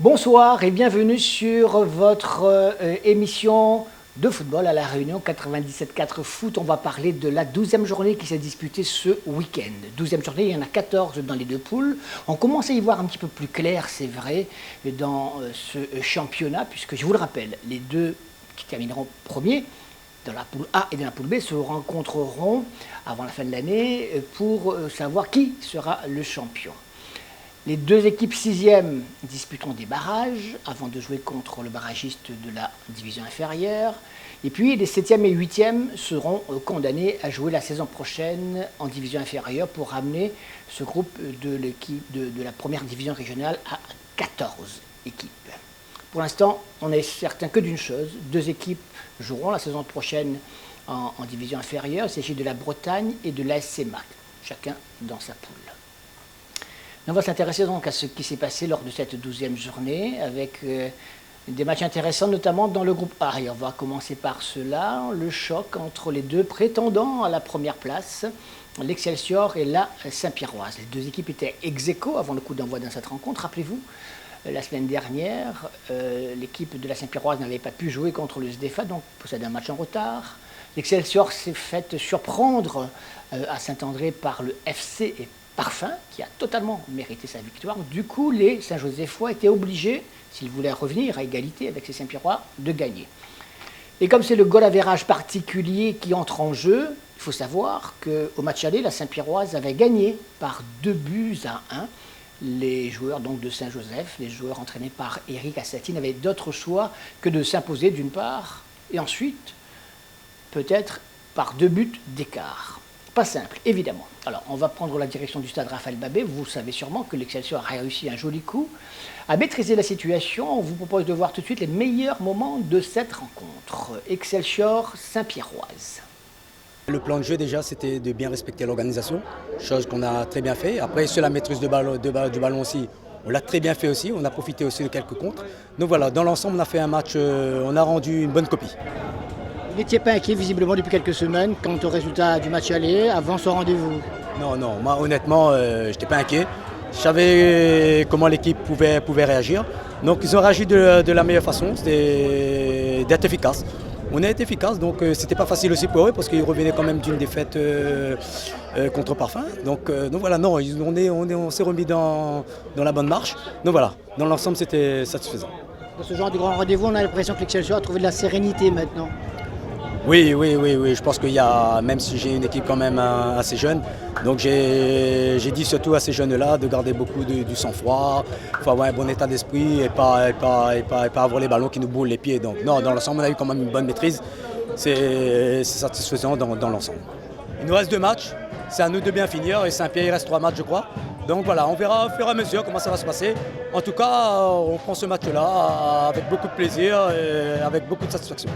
Bonsoir et bienvenue sur votre émission de football à La Réunion 97.4 Foot. On va parler de la 12e journée qui s'est disputée ce week-end. 12e journée, il y en a 14 dans les deux poules. On commence à y voir un petit peu plus clair, c'est vrai, dans ce championnat, puisque je vous le rappelle, les deux qui termineront premiers dans la poule A et dans la poule B se rencontreront avant la fin de l'année pour savoir qui sera le champion. Les deux équipes 6e disputeront des barrages avant de jouer contre le barragiste de la division inférieure. Et puis les 7e et 8e seront condamnés à jouer la saison prochaine en division inférieure pour ramener ce groupe de l'équipe de la première division régionale à 14 équipes. Pour l'instant, on est certain que d'une chose, deux équipes joueront la saison prochaine en division inférieure. Il s'agit de la Bretagne et de l'ASC Mac, chacun dans sa poule. On va s'intéresser donc à ce qui s'est passé lors de cette 12e journée avec des matchs intéressants, notamment dans le groupe A. Et on va commencer par cela, le choc entre les deux prétendants à la première place, l'Excelsior et la Saint-Pierroise. Les deux équipes étaient ex-aequo avant le coup d'envoi de cette rencontre. Rappelez-vous, la semaine dernière, l'équipe de la Saint-Pierroise n'avait pas pu jouer contre le SDFA, donc possède un match en retard. L'Excelsior s'est fait surprendre à Saint-André par le FC et Parfum, qui a totalement mérité sa victoire. Du coup, les Saint-Josephois étaient obligés, s'ils voulaient revenir à égalité avec ces Saint-Pierrois, de gagner. Et comme c'est le goal average particulier qui entre en jeu, il faut savoir qu'au match aller, la Saint-Pierroise avait gagné par 2-1. Les joueurs donc de Saint-Joseph, les joueurs entraînés par Éric Assati, n'avaient d'autre choix que de s'imposer d'une part, et ensuite, peut-être par 2 buts d'écart. Pas simple, évidemment. Alors, on va prendre la direction du stade Raphaël Babé. Vous savez sûrement que l'Excelsior a réussi un joli coup à maîtriser la situation. On vous propose de voir tout de suite les meilleurs moments de cette rencontre. Excelsior Saint-Pierroise. Le plan de jeu, déjà, c'était de bien respecter l'organisation, chose qu'on a très bien fait. Après, sur la maîtrise du ballon aussi, on l'a très bien fait aussi. On a profité aussi de quelques contres. Donc voilà, dans l'ensemble, on a fait un match, on a rendu une bonne copie. Vous n'étiez pas inquiet visiblement depuis quelques semaines quant au résultat du match aller avant ce rendez-vous? Non, moi honnêtement, je n'étais pas inquiet. Je savais comment l'équipe pouvait réagir. Donc ils ont réagi de la meilleure façon, c'était d'être efficace. On a été efficace, donc c'était pas facile aussi pour eux parce qu'ils revenaient quand même d'une défaite contre Parfum. Donc voilà, non, on s'est remis dans la bonne marche. Donc voilà, dans l'ensemble c'était satisfaisant. Dans ce genre de grand rendez-vous, on a l'impression que l'Excelsior a trouvé de la sérénité maintenant. Oui, je pense qu'il y a, même si j'ai une équipe quand même assez jeune, donc j'ai dit surtout à ces jeunes-là de garder beaucoup du sang-froid, il faut avoir un bon état d'esprit et pas avoir les ballons qui nous boulent les pieds. Donc non, dans l'ensemble, on a eu quand même une bonne maîtrise, c'est satisfaisant dans l'ensemble. Il nous reste 2 matchs, c'est à nous de bien finir et Saint-Pierre, il reste 3 matchs je crois. Donc voilà, on verra au fur et à mesure comment ça va se passer. En tout cas, on prend ce match-là avec beaucoup de plaisir et avec beaucoup de satisfaction.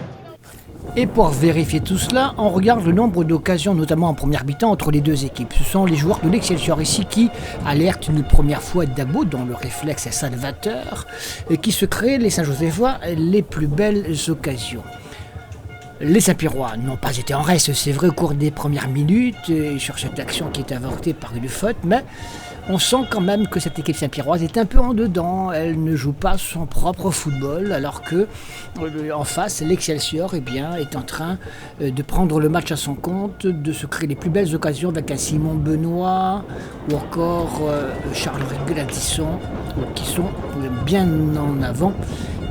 Et pour vérifier tout cela, on regarde le nombre d'occasions, notamment en première mi-temps, entre les deux équipes. Ce sont les joueurs de l'Excelsior ici qui alertent une première fois Dabo, dont le réflexe est salvateur, et qui se créent, les Saint-Josephois, les plus belles occasions. Les Saint-Pierrois n'ont pas été en reste, c'est vrai, au cours des premières minutes, et sur cette action qui est avortée par une faute, mais on sent quand même que cette équipe Saint-Pierroise est un peu en dedans. Elle ne joue pas son propre football, alors que en face, l'Excelsior est en train de prendre le match à son compte, de se créer les plus belles occasions avec un Simon Benoît ou encore Charles-Henri Gladisson, qui sont bien en avant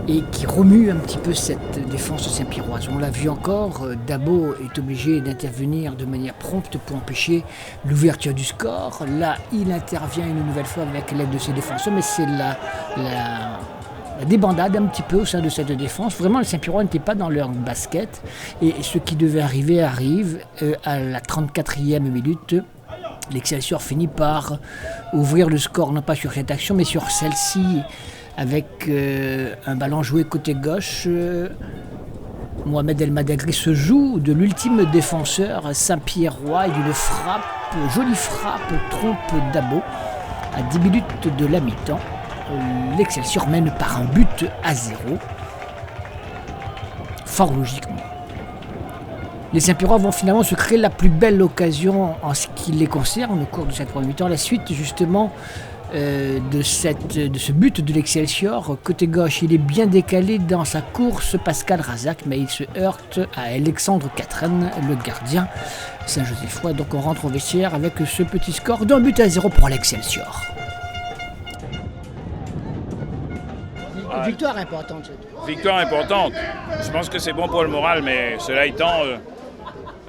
et qui remue un petit peu cette défense saint-pierroise. On l'a vu encore, Dabo est obligé d'intervenir de manière prompte pour empêcher l'ouverture du score. Là, il intervient une nouvelle fois avec l'aide de ses défenseurs, mais c'est la débandade un petit peu au sein de cette défense. Vraiment, les Saint-Pierrois n'étaient pas dans leur basket, et ce qui devait arriver arrive à la 34e minute. L'Excelsior finit par ouvrir le score, non pas sur cette action, mais sur celle-ci, avec un ballon joué côté gauche. Mohamed El Madagri se joue de l'ultime défenseur Saint-Pierrois et d'une frappe, jolie frappe, trompe Dabo. À 10 minutes de la mi-temps, l'Excelsior mène par un but à 0. Fort logiquement. Les Saint-Pierrois vont finalement se créer la plus belle occasion en ce qui les concerne au cours de cette première mi-temps. La suite, justement, de ce but de l'Excelsior. Côté gauche, il est bien décalé dans sa course, Pascal Razak, mais il se heurte à Alexandre Catren, le gardien Saint-Josephois. Donc on rentre au vestiaire avec ce petit score d'1-0 pour l'Excelsior. Victoire importante. Victoire importante. Je pense que c'est bon pour le moral, mais cela étant,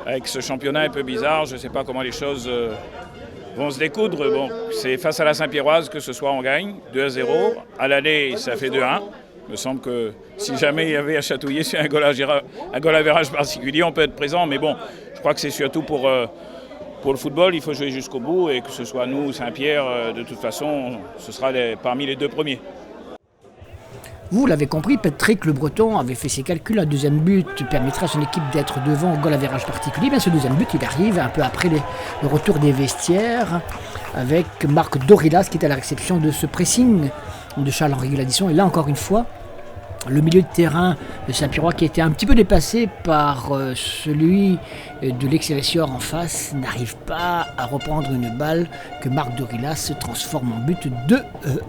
avec ce championnat un peu bizarre, je ne sais pas comment les choses vont se découdre. Bon, c'est face à la Saint-Pierroise que ce soir on gagne, 2-0. À l'aller, ça fait 2-1. Il me semble que si jamais il y avait à chatouiller sur un goal average particulier, on peut être présent. Mais bon, je crois que c'est surtout pour le football, il faut jouer jusqu'au bout. Et que ce soit nous ou Saint-Pierre, de toute façon, ce sera parmi les deux premiers. Vous l'avez compris, Patrick Le Breton avait fait ses calculs. Un deuxième but permettra à son équipe d'être devant au goal average particulier. Bien, ce deuxième but, il arrive un peu après le retour des vestiaires avec Marc Dorilas qui est à la réception de ce pressing de Charles-Henri Gladisson. Et là, encore une fois, le milieu de terrain de Saint-Pierrois qui a été un petit peu dépassé par celui de l'Excelsior en face n'arrive pas à reprendre une balle que Marc Dorilas se transforme en but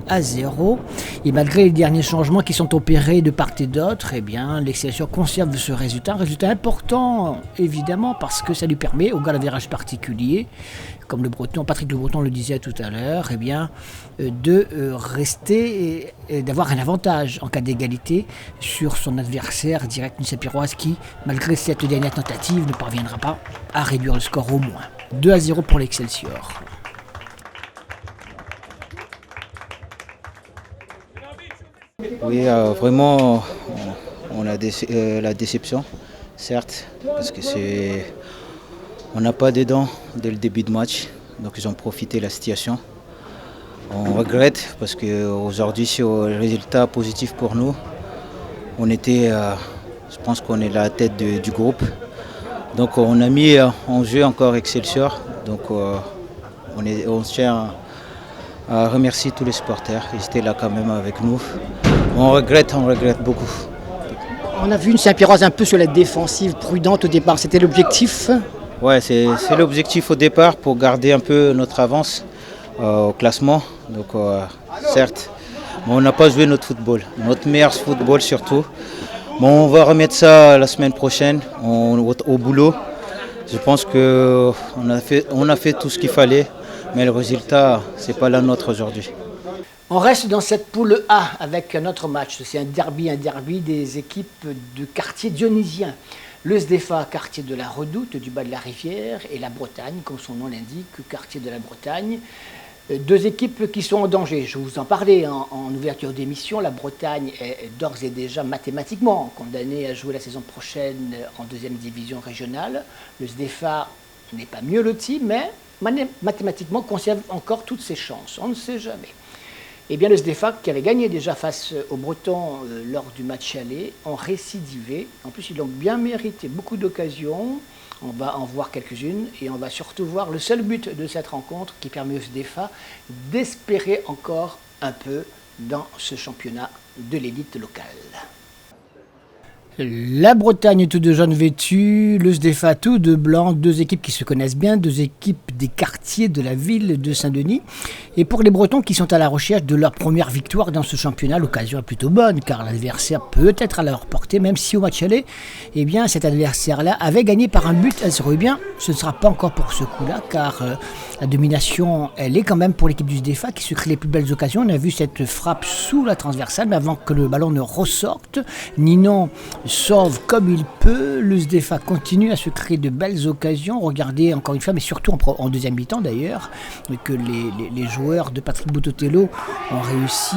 2-0. Et malgré les derniers changements qui sont opérés de part et d'autre, eh bien, l'Excelsior conserve ce résultat. Un résultat important évidemment parce que ça lui permet au goal average particulier, comme Patrick Le Breton le disait tout à l'heure, eh bien, de rester et d'avoir un avantage en cas d'égalité sur son adversaire direct du Saint-Pierroise qui, malgré cette dernière tentative, ne parviendra pas à réduire le score au moins. 2-0 pour l'Excelsior. Oui, vraiment, on a la déception, certes, parce que on n'a pas des dents dès le début de match, donc ils ont profité de la situation. On regrette parce qu'aujourd'hui, c'est un résultat positif pour nous. Je pense qu'on est la tête du groupe. Donc on a mis en jeu encore Excelsior. Donc on tient à remercier tous les supporters. Ils étaient là quand même avec nous. On regrette beaucoup. On a vu une Saint-Pierroise un peu sur la défensive, prudente au départ. C'était l'objectif ? Ouais, c'est l'objectif au départ pour garder un peu notre avance au classement. Donc certes, mais on n'a pas joué notre football, notre meilleur football surtout. Bon, on va remettre ça la semaine prochaine au boulot. Je pense qu'on a fait tout ce qu'il fallait, mais le résultat, c'est pas la nôtre aujourd'hui. On reste dans cette poule A avec un autre match. C'est un derby des équipes de quartier dionysien. Le SDFA, quartier de la Redoute, du bas de la rivière, et la Bretagne, comme son nom l'indique, quartier de la Bretagne. Deux équipes qui sont en danger. Je vous en parlais en ouverture d'émission. La Bretagne est d'ores et déjà mathématiquement condamnée à jouer la saison prochaine en deuxième division régionale. Le SDFA n'est pas mieux loti, mais mathématiquement conserve encore toutes ses chances. On ne sait jamais. Eh bien, le SDFA, qui avait gagné déjà face aux Bretons lors du match aller, ont récidivé. En plus, ils l'ont bien mérité. Beaucoup d'occasions. On va en voir quelques-unes et on va surtout voir le seul but de cette rencontre qui permet au SDFA d'espérer encore un peu dans ce championnat de l'élite locale. La Bretagne tout de jaune vêtu, le SDFA tout de blanc, deux équipes qui se connaissent bien, deux équipes des quartiers de la ville de Saint-Denis. Et pour les Bretons qui sont à la recherche de leur première victoire dans ce championnat, l'occasion est plutôt bonne car l'adversaire peut être à leur portée, même si au match aller, eh bien cet adversaire-là avait gagné par un but à 0. Eh bien, ce ne sera pas encore pour ce coup-là car la domination, elle est quand même pour l'équipe du SDFA qui se crée les plus belles occasions. On a vu cette frappe sous la transversale, mais avant que le ballon ne ressorte, Ninon sauve comme il peut. Le SDFA continue à se créer de belles occasions. Regardez encore une fois, mais surtout en deuxième mi-temps d'ailleurs, que les joueurs de Patrick Boutotello ont réussi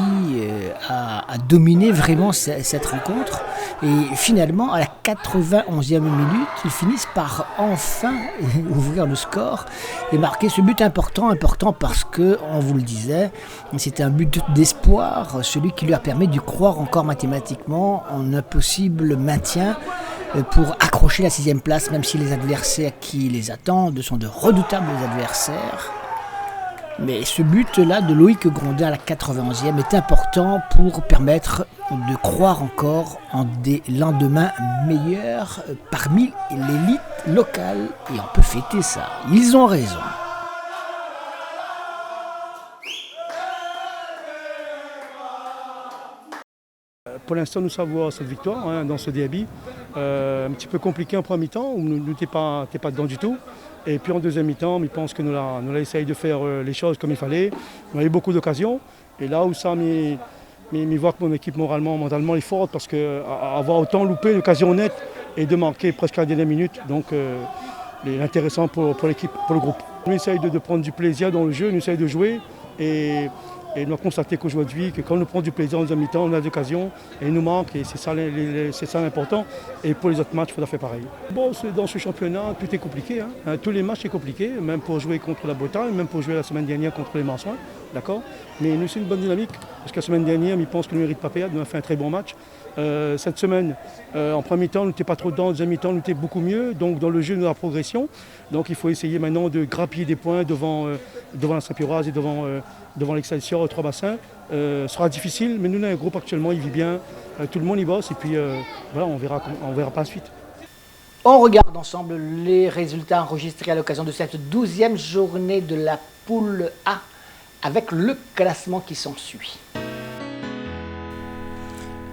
à dominer vraiment cette rencontre. Et finalement, à la 91e minute, ils finissent par enfin ouvrir le score et marquer ce but important parce que, on vous le disait, c'était un but d'espoir, celui qui lui a permis de croire encore mathématiquement en un possible maintien pour accrocher la 6e place, même si les adversaires qui les attendent sont de redoutables adversaires. Mais ce but-là de Loïc Grondin à la 91e est important pour permettre de croire encore en des lendemains meilleurs parmi l'élite locale. Et on peut fêter ça. Ils ont raison. pour l'instant, nous savons cette victoire hein, dans ce derby. Un petit peu compliqué en premier mi-temps, où nous n'étions pas dedans du tout. Et puis en deuxième mi-temps, je pense que nous avons essayé de faire les choses comme il fallait. On a eu beaucoup d'occasions. Et là où ça me voit que mon équipe mentalement est forte, parce qu'avoir autant loupé l'occasion nette et de manquer presque à la dernière minute, donc l'intéressant pour l'équipe, pour le groupe. On essaye de prendre du plaisir dans le jeu, on essaye de jouer. Et nous avons constaté qu'aujourd'hui, quand nous prenons du plaisir en deuxième mi-temps, on a des occasions et il nous manque et c'est ça l'important. Et pour les autres matchs, il faudra faire pareil. Bon, dans ce championnat, tout est compliqué. Hein. Tous les matchs sont compliqués, même pour jouer contre la Bretagne, même pour jouer la semaine dernière contre les Marsouins. D'accord. Mais nous, c'est une bonne dynamique, parce que la semaine dernière, ils pensent que nous ne méritons pas perdre, nous avons fait un très bon match. Cette semaine, en premier mi-temps, nous n'étions pas trop dedans, en deuxième mi-temps, nous étions beaucoup mieux. Donc dans le jeu, nous avons la progression. Donc il faut essayer maintenant de grappiller des points devant la Saint-Pierroise et devant l'Excelsior, 3 bassins. Ce sera difficile, mais nous, on a un groupe actuellement, il vit bien, tout le monde y bosse, et puis voilà, on verra par la suite. On regarde ensemble les résultats enregistrés à l'occasion de cette 12e journée de la poule A, avec le classement qui s'ensuit.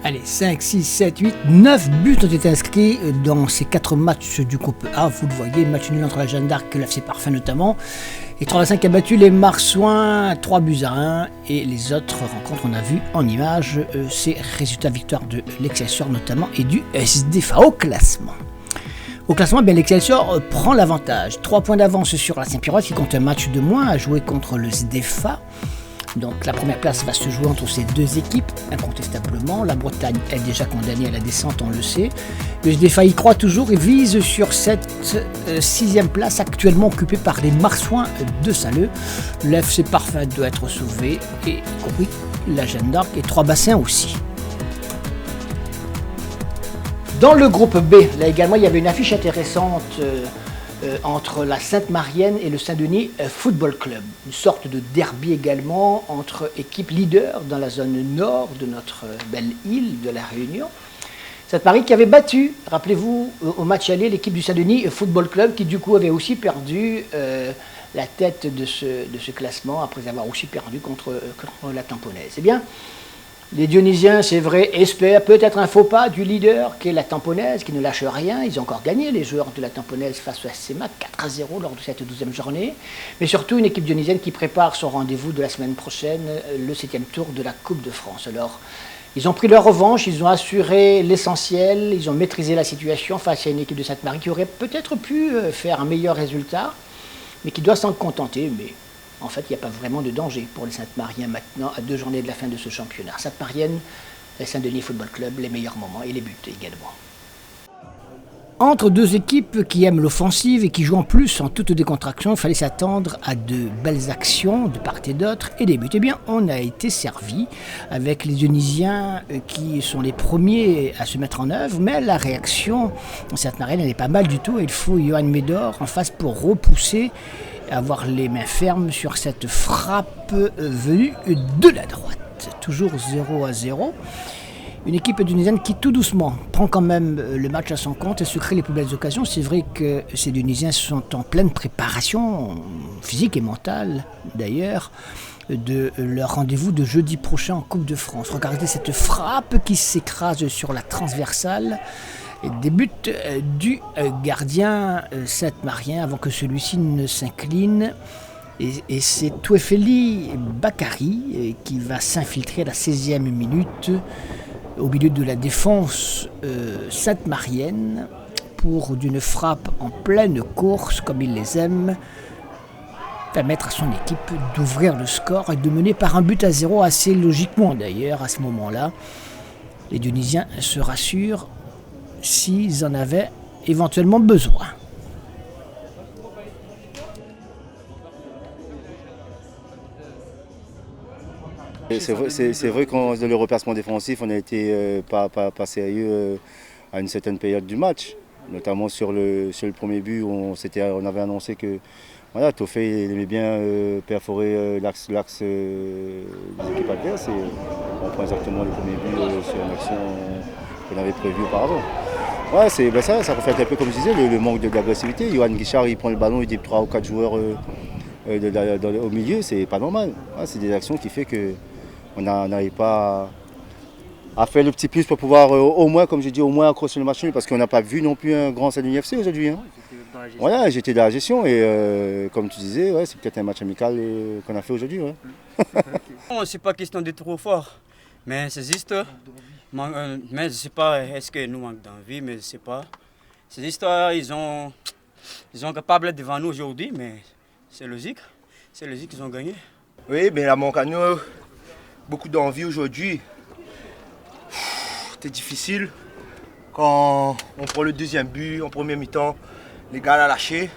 Allez, 5, 6, 7, 8, 9 buts ont été inscrits dans ces 4 matchs du groupe A. Vous le voyez, match nul entre la Jeanne d'Arc et l'FC Parfait notamment. Et 3-5 a battu les Marsouins, 3-1. Et les autres rencontres, on a vu en images ces résultats victoires de l'Excelsior notamment et du SDFA au classement. Au classement, l'Excelsior prend l'avantage. 3 points d'avance sur la Saint-Pierroise qui compte un match de moins à jouer contre le SDFA. Donc la première place va se jouer entre ces deux équipes, incontestablement. La Bretagne est déjà condamnée à la descente, on le sait. Le SDFA y croit toujours et vise sur cette 6e place actuellement occupée par les Marsouins de Saleux. Le FC Parfait doit être sauvé, et compris la Jeanne d'Arc et 3 bassins aussi. Dans le groupe B, là également, il y avait une affiche intéressante entre la Sainte-Marienne et le Saint-Denis Football Club. Une sorte de derby également entre équipes leaders dans la zone nord de notre belle île de la Réunion. Sainte-Marie qui avait battu, rappelez-vous, au match aller, l'équipe du Saint-Denis Football Club qui du coup avait aussi perdu la tête de ce classement après avoir aussi perdu contre la Tamponnaise. C'est bien. Les Dionysiens, c'est vrai, espèrent peut-être un faux pas du leader qui est la Tamponnaise, qui ne lâche rien. Ils ont encore gagné, les joueurs de la Tamponnaise, face au SCMA, 4-0 lors de cette 12e journée. Mais surtout une équipe dionysienne qui prépare son rendez-vous de la semaine prochaine, le 7e tour de la Coupe de France. Alors, ils ont pris leur revanche, ils ont assuré l'essentiel, ils ont maîtrisé la situation face à une équipe de Sainte-Marie qui aurait peut-être pu faire un meilleur résultat, mais qui doit s'en contenter. Mais en fait, il n'y a pas vraiment de danger pour les Sainte-Mariens maintenant, à 2 journées de la fin de ce championnat. Sainte-Marienne, et Saint-Denis Football Club, les meilleurs moments et les buts également. Entre deux équipes qui aiment l'offensive et qui jouent en plus en toute décontraction, il fallait s'attendre à de belles actions de part et d'autre et des buts. Eh bien, on a été servi avec les Dionysiens qui sont les premiers à se mettre en œuvre, mais la réaction en Sainte-Marienne, elle est pas mal du tout. Il faut Johan Médor en face pour repousser, avoir les mains fermes sur cette frappe venue de la droite. Toujours 0-0. Une équipe dionysienne qui tout doucement prend quand même le match à son compte et se crée les plus belles occasions. C'est vrai que ces Dionysiens sont en pleine préparation physique et mentale d'ailleurs de leur rendez-vous de jeudi prochain en Coupe de France. Regardez cette frappe qui s'écrase sur la transversale. Des buts du gardien sainte-marien avant que celui-ci ne s'incline. Et c'est Touefeli Bakary qui va s'infiltrer à la 16e minute au milieu de la défense sainte-marienne pour, d'une frappe en pleine course, comme il les aime, permettre à son équipe d'ouvrir le score et de mener par 1-0 assez logiquement d'ailleurs à ce moment-là. Les Dionysiens se rassurent s'ils en avaient éventuellement besoin. C'est vrai qu'en dans le replacement défensif, on a été pas sérieux à une certaine période du match, notamment sur le premier but où on avait annoncé que voilà, Toffé aimait bien perforer l'axe des équipes adverses et on prend exactement le premier but sur une action qu'on avait prévue auparavant. Ouais, ça reflète un peu, comme je disais, le manque d'agressivité. Johan Guichard, il prend le ballon, il dit 3 ou 4 joueurs au milieu, c'est pas normal. Ouais, c'est des actions qui font qu'on n'arrive pas a fait le petit plus pour pouvoir au moins, comme j'ai dit, au moins accrocher le match nul parce qu'on n'a pas vu non plus un grand Saint-Denis FC aujourd'hui. Hein. Voilà, j'étais dans la gestion et comme tu disais, ouais, c'est peut-être un match amical qu'on a fait aujourd'hui. Ouais. Bon, c'est pas question d'être trop fort, mais c'est juste. Mais je ne sais pas, est-ce que nous manquons d'envie, mais je ne sais pas. Ces histoires, ils sont capables d'être devant nous aujourd'hui, mais c'est logique. C'est logique qu'ils ont gagné. Oui, mais la manque à nous, beaucoup d'envie aujourd'hui. C'était difficile. Quand on prend le deuxième but en premier mi-temps, les gars l'ont lâché.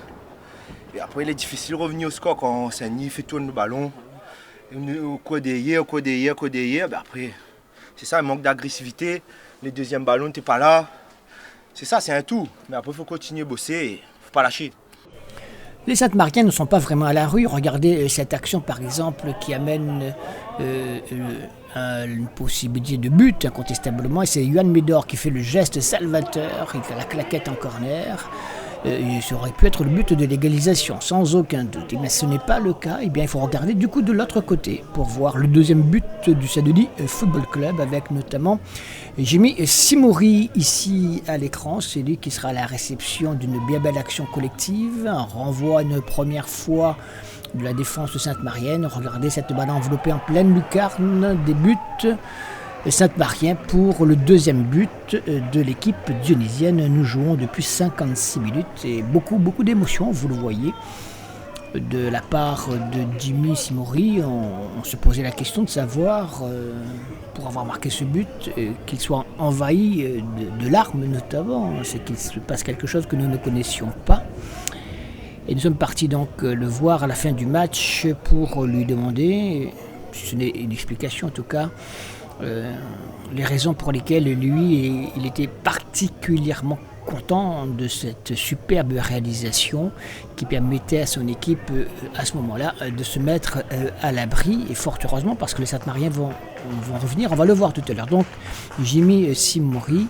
Et après, il est difficile de revenir au score quand Saint-Denis fait tourner le ballon. Au cours des hier, ben après, c'est ça, il manque d'agressivité. Les deuxièmes ballons, tu n'es pas là. C'est ça, c'est un tout. Mais après, il faut continuer à bosser et il ne faut pas lâcher. Les Saint-Mariens ne sont pas vraiment à la rue. Regardez cette action, par exemple, qui amène une possibilité de but, incontestablement. Et c'est Yohan Médor qui fait le geste salvateur. Il fait la claquette en corner. Ça aurait pu être le but de l'égalisation, sans aucun doute. Mais ce n'est pas le cas. Eh bien, il faut regarder du coup de l'autre côté pour voir le deuxième but du Saint-Denis Football Club, avec notamment Jimmy Simori ici à l'écran. C'est lui qui sera à la réception d'une bien belle action collective. Un renvoi une première fois de la défense de Sainte-Marienne. Regardez cette balle enveloppée en pleine lucarne des buts Sainte-Marien pour le deuxième but de l'équipe dionysienne. Nous jouons depuis 56 minutes et beaucoup d'émotions, vous le voyez, de la part de Jimmy Simori. On se posait la question de savoir, pour avoir marqué ce but, qu'il soit envahi de larmes notamment, c'est qu'il se passe quelque chose que nous ne connaissions pas. Et nous sommes partis donc le voir à la fin du match pour lui demander, si ce n'est une explication en tout cas, les raisons pour lesquelles lui, il était particulièrement content de cette superbe réalisation qui permettait à son équipe à ce moment-là de se mettre à l'abri, et fort heureusement parce que les Sainte-Mariens vont revenir, on va le voir tout à l'heure. Donc Jimmy Simori,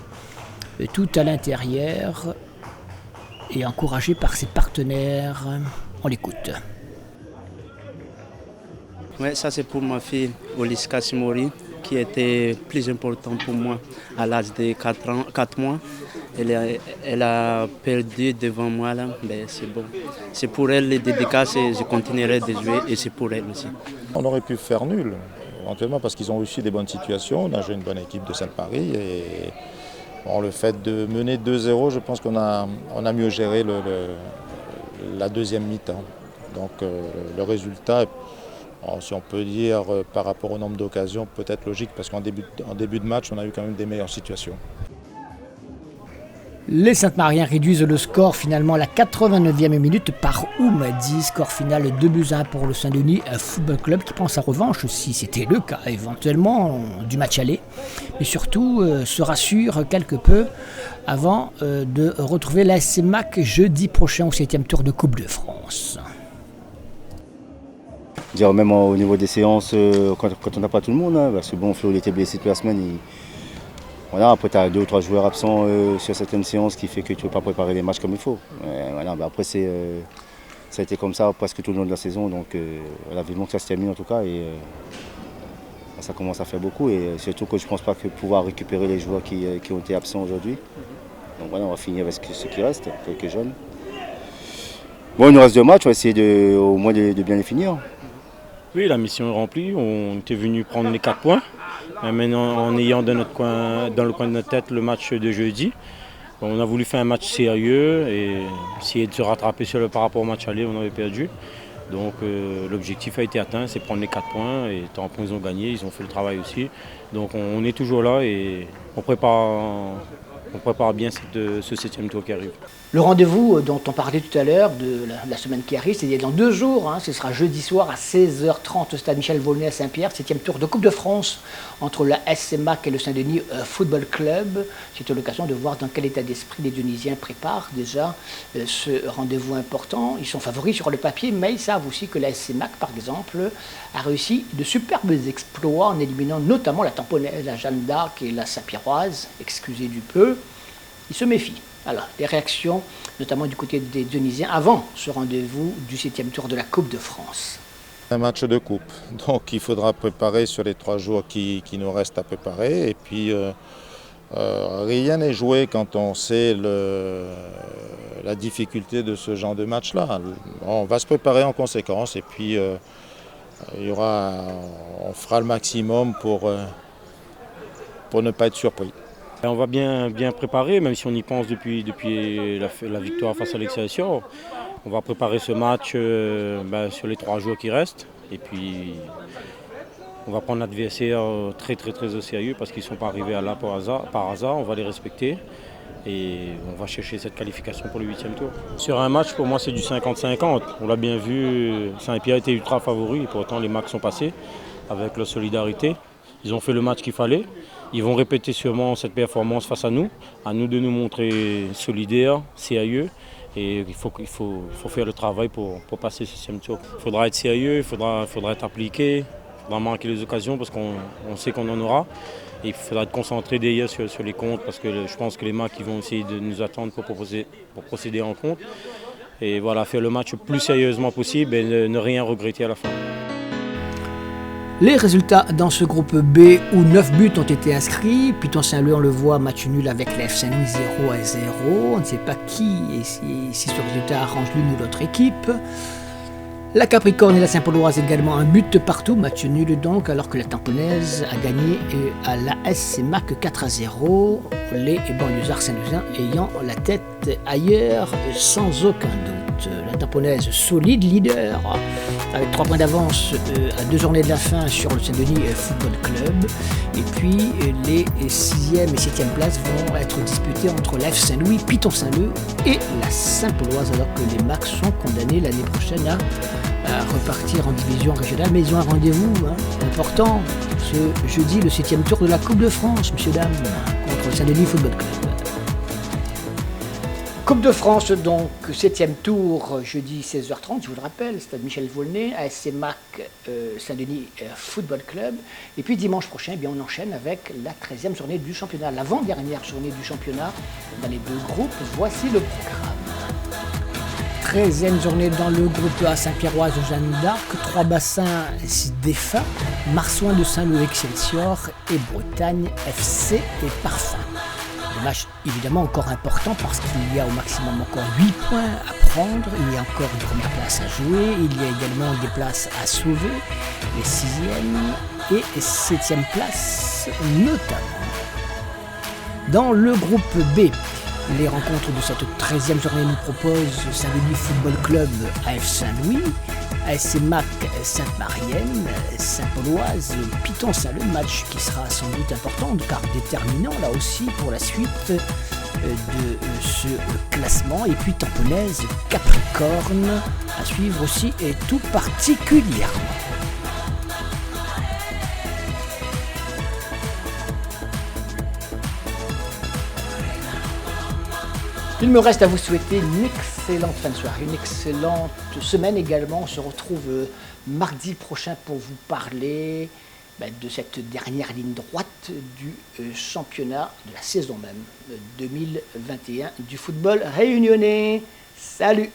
tout à l'intérieur et encouragé par ses partenaires, on l'écoute. Ouais, ça c'est pour ma fille Oliska Simori, qui était plus important pour moi à l'âge de 4 mois. Elle a perdu devant moi là, mais c'est bon. C'est pour elle les dédicaces et je continuerai de jouer et c'est pour elle aussi. On aurait pu faire nul, éventuellement parce qu'ils ont réussi des bonnes situations. On a joué une bonne équipe de Sainte-Marie et bon, le fait de mener 2-0, je pense qu'on a mieux géré la deuxième mi-temps. Donc le résultat, si on peut dire par rapport au nombre d'occasions, peut-être logique parce qu'en début de match, on a eu quand même des meilleures situations. Les Sainte-Mariens réduisent le score finalement à la 89e minute par Oumadi. Score final 2-1 pour le Saint-Denis Football Club qui prend sa revanche, si c'était le cas éventuellement, du match aller. Mais surtout se rassure quelque peu avant de retrouver l'AS Mac jeudi prochain au 7e tour de Coupe de France. Dire même au niveau des séances, quand on n'a pas tout le monde, hein, parce que bon, Flo il était blessé toute la semaine. Voilà, après, tu as 2 ou 3 joueurs absents sur certaines séances qui fait que tu ne peux pas préparer les matchs comme il faut. Voilà, après, ça a été comme ça presque tout le long de la saison. Donc, voilà, vivement que ça se termine en tout cas. Et ça commence à faire beaucoup. Et surtout que je ne pense pas que pouvoir récupérer les joueurs qui ont été absents aujourd'hui. Donc voilà, on va finir avec ce qui reste, quelques jeunes. Bon, il nous reste 2 matchs, on va essayer au moins de bien les finir. Oui, la mission est remplie. On était venu prendre les 4 points. Maintenant, en ayant dans le coin de notre tête le match de jeudi, on a voulu faire un match sérieux et essayer de se rattraper par rapport au match aller, on avait perdu. Donc l'objectif a été atteint, c'est prendre les 4 points et tant qu'ils ont gagné, ils ont fait le travail aussi. Donc on est toujours là et on prépare bien ce 7e tour qui arrive. Le rendez-vous dont on parlait tout à l'heure, de la semaine qui arrive, c'est dans 2 jours. Ce sera jeudi soir à 16h30 au stade Michel-Volnay à Saint-Pierre, 7e tour de Coupe de France entre la SC Mac et le Saint-Denis Football Club. C'est l'occasion de voir dans quel état d'esprit les Dionysiens préparent déjà ce rendez-vous important. Ils sont favoris sur le papier, mais ils savent aussi que la SC Mac, par exemple, a réussi de superbes exploits en éliminant notamment la Tamponnaise, la Jeanne d'Arc et la Saint-Pierroise, excusez du peu. Ils se méfient. Alors, les réactions, notamment du côté des Dionysiens, avant ce rendez-vous du 7e tour de la Coupe de France. Un match de coupe, donc il faudra préparer sur les 3 jours qui nous restent à préparer. Et puis rien n'est joué quand on sait la difficulté de ce genre de match-là. On va se préparer en conséquence et puis on fera le maximum pour ne pas être surpris. On va bien préparer, même si on y pense depuis la victoire face à l'Excelsior. On va préparer ce match sur les 3 jours qui restent. Et puis on va prendre l'adversaire très au sérieux parce qu'ils ne sont pas arrivés là par hasard. On va les respecter et on va chercher cette qualification pour le 8e tour. Sur un match, pour moi, c'est du 50-50. On l'a bien vu, Saint-Pierre était ultra favori et pourtant les matchs sont passés avec leur solidarité. Ils ont fait le match qu'il fallait. Ils vont répéter sûrement cette performance face à nous de nous montrer solidaires, sérieux. Et il faut faire le travail pour passer ce 6e tour. Il faudra être sérieux, il faudra être appliqué, il faudra marquer les occasions parce qu'on sait qu'on en aura. Et il faudra être concentré derrière sur les comptes parce que je pense que les marques vont essayer de nous attendre pour procéder en compte. Et voilà, faire le match le plus sérieusement possible et ne rien regretter à la fin. Les résultats dans ce groupe B où 9 buts ont été inscrits. Python Saint-Louis, on le voit, match nul avec l'F Saint-Louis 0-0. On ne sait pas qui et si ce résultat arrange l'une ou l'autre équipe. La Capricorne et la Saint-Pauloise également un but partout, match nul donc, alors que la Tamponnaise a gagné à la SC Mac 4-0. Les banlieusards saint-louisiens ayant la tête ailleurs sans aucun doute. La Tamponnaise solide leader avec 3 points d'avance à 2 journées de la fin sur le Saint-Denis Football Club. Et puis les 6e et 7e places vont être disputées entre l'F Saint-Louis, Python Saint-Leu et la Saint-Pauloise, alors que les Macs sont condamnés l'année prochaine à repartir en division régionale. Mais ils ont un rendez-vous important ce jeudi, le 7e tour de la Coupe de France, messieurs, dames, contre le Saint-Denis Football Club. Coupe de France, donc, 7e tour, jeudi 16h30, je vous le rappelle, stade Michel Volnay, ASC Mac Saint-Denis Football Club. Et puis dimanche prochain, eh bien, on enchaîne avec la 13e journée du championnat, l'avant-dernière journée du championnat dans les 2 groupes. Voici le programme. 13e journée dans le groupe A, Saint-Pierroise, Jeanne d'Arc, 3 bassins défunts, Marsouin de Saint-Louis Excelsior et Bretagne FC et Parfum. Un match évidemment encore important parce qu'il y a au maximum encore 8 points à prendre, il y a encore une première place à jouer, il y a également des places à sauver, les 6e et 7e places notamment. Dans le groupe B, les rencontres de cette 13e journée nous proposent Saint-Denis Football Club AF Saint-Louis, ASC Mac Sainte-Marienne, Saint-Pauloise, Python Saint-Leu, match qui sera sans doute important car déterminant là aussi pour la suite de ce classement. Et puis Tamponnaise, Capricorne à suivre aussi et tout particulièrement. Il me reste à vous souhaiter une excellente fin de soirée, une excellente semaine également. On se retrouve mardi prochain pour vous parler de cette dernière ligne droite du championnat de la saison même 2021 du football réunionnais. Salut!